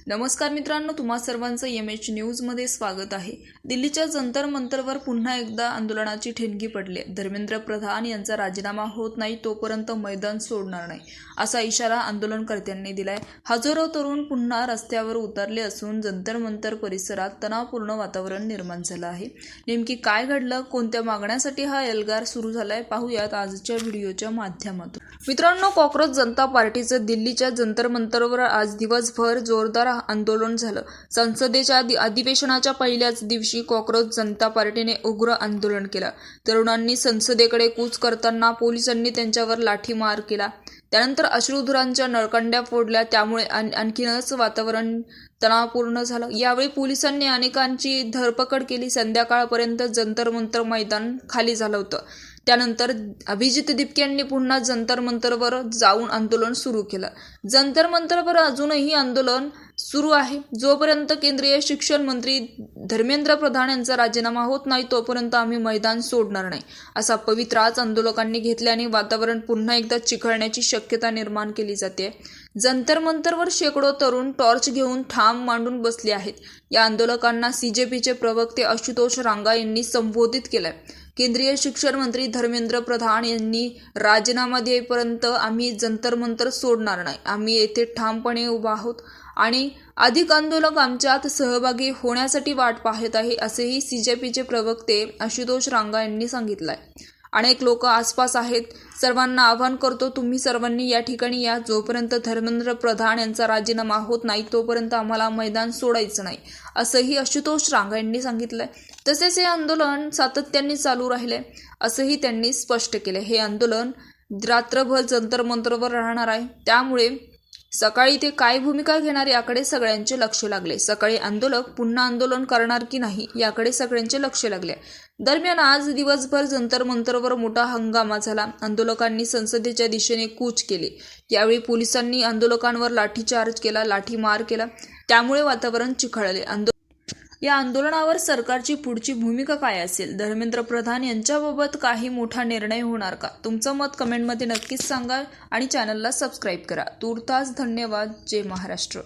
नमस्कार मित्रांनो, तुम्हा सर्वांचं MH न्यूजमध्ये स्वागत आहे। दिल्लीच्या जंतर मंतरवर पुन्हा एकदा आंदोलनाची ठिणगी पडली। धर्मेंद्र प्रधान यांचा राजीनामा होत नाही तोपर्यंत मैदान सोडणार नाही असा इशारा आंदोलनकर्त्यांनी दिलाय। हजारो तरुण पुन्हा रस्त्यावर उतरले असून जंतर मंतर परिसरात तणावपूर्ण वातावरण निर्माण झालं आहे। नेमकी काय घडलं, कोणत्या मागण्यासाठी हा एल्गार सुरू झालाय, पाहूयात आजच्या व्हिडिओच्या माध्यमातून। मित्रांनो, कॉक्रोच जनता पार्टीचं दिल्लीच्या जंतर मंतरवर आज दिवसभर जोरदार आंदोलन झालं। संसदेच्या अधिवेशनाच्या पहिल्याच दिवशी कॉक्रोच जनता पार्टीने उग्र आंदोलन केलं। तरुणांनी संसदेकडे कूच करताना पोलिसांनी त्यांच्यावर लाठीमार केला। त्यानंतर अश्रुधुरांच्या नळकांड्या फोडल्या, त्यामुळे आणखीनच वातावरण तणावपूर्ण झालं। यावेळी पोलिसांनी अनेकांची धरपकड केली। संध्याकाळपर्यंत जंतर मंतर मैदान खाली झालं होतं। त्यानंतर अभिजित दीपके यांनी पुन्हा जंतर मंतरवर जाऊन आंदोलन सुरू केलं। जंतर मंतरवर अजूनही आंदोलन सुरू आहे। जोपर्यंत केंद्रीय शिक्षण मंत्री धर्मेंद्र प्रधान यांचा राजीनामा होत नाही तोपर्यंत आम्ही मैदान सोडणार नाही असा पवित्राच आंदोलकांनी घेतल्याने वातावरण पुन्हा एकदा चिघळण्याची शक्यता निर्माण केली जाते। जंतर मंतरवर शेकडो तरुण टॉर्च घेऊन ठाम मांडून बसले आहेत। या आंदोलकांना CJPचे प्रवक्ते आशुतोष रांगा यांनी संबोधित केलंय। केंद्रीय शिक्षण मंत्री धर्मेंद्र प्रधान यांनी राजीनामा देईपर्यंत आम्ही जंतर मंतर सोडणार नाही। आम्ही येथे ठामपणे उभा आहोत आणि अधिक आंदोलक आमच्यात सहभागी होण्यासाठी वाट पाहत आहे असेही CJPचे प्रवक्ते आशुतोष रांगा यांनी सांगितलंय। अनेक लोक आसपास आहेत। सर्वांना आवाहन करतो, तुम्ही सर्वांनी या ठिकाणी या। जोपर्यंत धर्मेंद्र प्रधान यांचा राजीनामा होत नाही तोपर्यंत आम्हाला मैदान सोडायचं नाही असंही आशुतोष रांगा यांनी सांगितलंय। तसेच हे आंदोलन सातत्याने चालू राहिले असंही त्यांनी स्पष्ट केले। हे आंदोलन रात्रभर जंतर मंतरवर राहणार आहे, त्यामुळे सकाळी ते काय भूमिका घेणार याकडे सगळ्यांचे लक्ष लागले। सकाळी आंदोलक पुन्हा आंदोलन करणार की नाही याकडे सगळ्यांचे लक्ष लागले। दरम्यान आज दिवसभर जंतर मंतरवर मोठा हंगामा झाला। आंदोलकांनी संसदेच्या दिशेने कूच केली। यावेळी पोलिसांनी आंदोलकांवर लाठीचार्ज केला, लाठीमार केला, त्यामुळे वातावरण चिघळले। या आंदोलनावर सरकारची पुढची भूमिका काय असेल? धर्मेंद्र प्रधान यांच्याबाबत काही मोठा निर्णय होणार का? तुमचं मत कमेंटमध्ये नक्कीच सांगा आणि चॅनलला सबस्क्राईब करा। तूर्तास धन्यवाद। जय महाराष्ट्र।